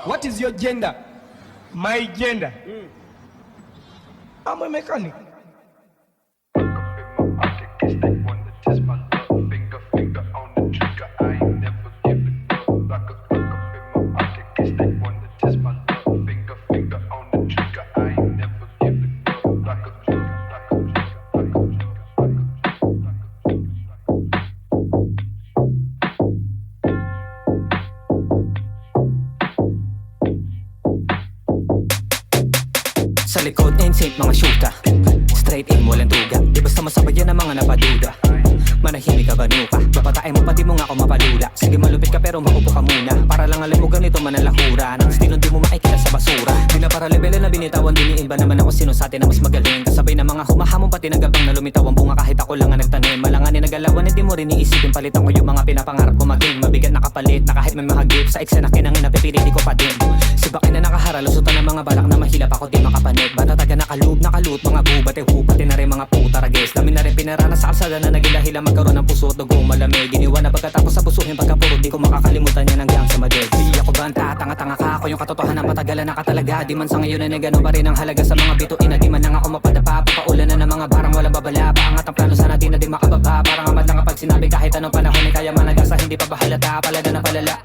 What is your gender? My gender. I'm a mechanic. Sa likod, insane mga syuta. Straight in, walang duga. Di basta masabayan ng mga napaduda. Manahimik ka, banuka. Papatayin mo, pati mo nga ako mapalula. Sige malupit ka pero maupo ka muna. Para lang alam mo ganito man ang lahura. Nang stilong di mo makikita sa basura. Di na para level na binitawan, diniin ba naman ako sino sa atin na mas magaling. Kasabay ng mga humahamon, pati nagabang na lumitaw ang bunga kahit ako lang ang nagtanim. Malanganin nagalawan, hindi mo rin iisipin. Palitan ko yung mga pinapangarap ko maging mabigat na kapalit. Na kahit may mahagip sa eksena kinangin na pipili di ko pa din. Sibakin na nakaharap, lusutan ng mga balak na mahilap ako di makapanik. Banataga nakalup, nakalut, mga gubat e pati na rin mga puta rages. Dami na rin pinarana sa kalsada na nagilahila magkaroon ng puso at dugo malamig. Giniwan na pagkatapos sa pusuhin pagkapuro di ko makakalimutan yan hanggang sa madeg. Di ako banta, tanga-tanga ka ako yung katotohanan matagalan na katalaga. Di man sa ngayon ay gano'n pa rin ang halaga sa mga bituin na di man lang ako mapadapa. Papaulan na ng mga barang walang babala. Paangat ang plano sana di na di makababa. Parang amad lang kapag sinabi kahit anong panahon ay kaya managasa hindi pa bahalata. Palada na palala.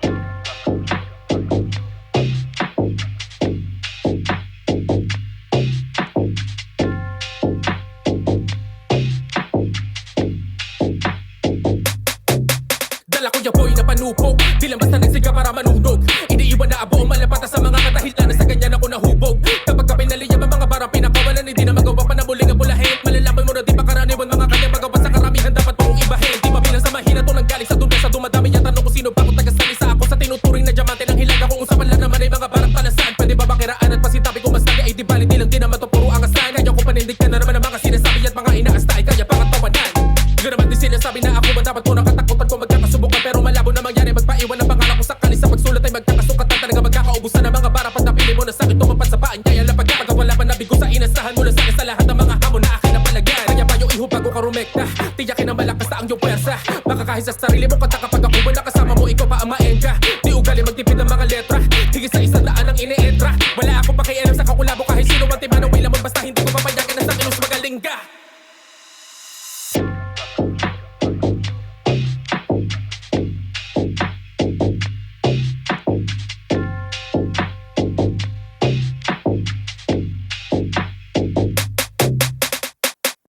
Dala ko yung boy na panupok. Di lang basta nagsiga para manundog. Iniiwan na abo malapata sa mga katahilan na sa ganyan ako nahubog. Kapag kapay naliyab ang mga barang pinakawalan, hindi na magawa pa na muling ang bulahin. Malalaman mo na di pa karaniwan mga kanyang magawa sa karamihan dapat pong ibahin. Di ba bilang sa mahina to nang galing sa duda sa dumadami yung tanong ko sino ba kung taga-salisa ako sa tinuturing na diamante ng hilaga. Kung usapan lang naman ay mga barang talasan. Pwede ba bakiraan at pasitabi kung mas nali ay di bali di lang din naman to puro angasan. Kaya ko panindig ka na naman ang mga sinasabi at mga inaasta ay kaya pangatawanan. Di naman din sinasabi na ako ba dapat ko nakatakutan ko magkakasubukan. Pero malabo na mangyari magpaiwan ang pangalan ko sakali sa pagsulat ay magkakasukatan. Talaga magkakaubusan ng mga bara pag napili mo na sakit tumapat sa paan. Kaya lapag kapag wala pa nabigo sa inasahan mo na sa sa lahat ng mga hamon na akin na palagyan. Kaya pa yung iho bago ka rumekta, tiyakin ang malakas na ang iyong pwersa. Baka kahit sa sarili mo kanta kapag ako wala kasama mo ikaw pa ang maengka. Di ugali magtipid ng mga letra, higit sa isang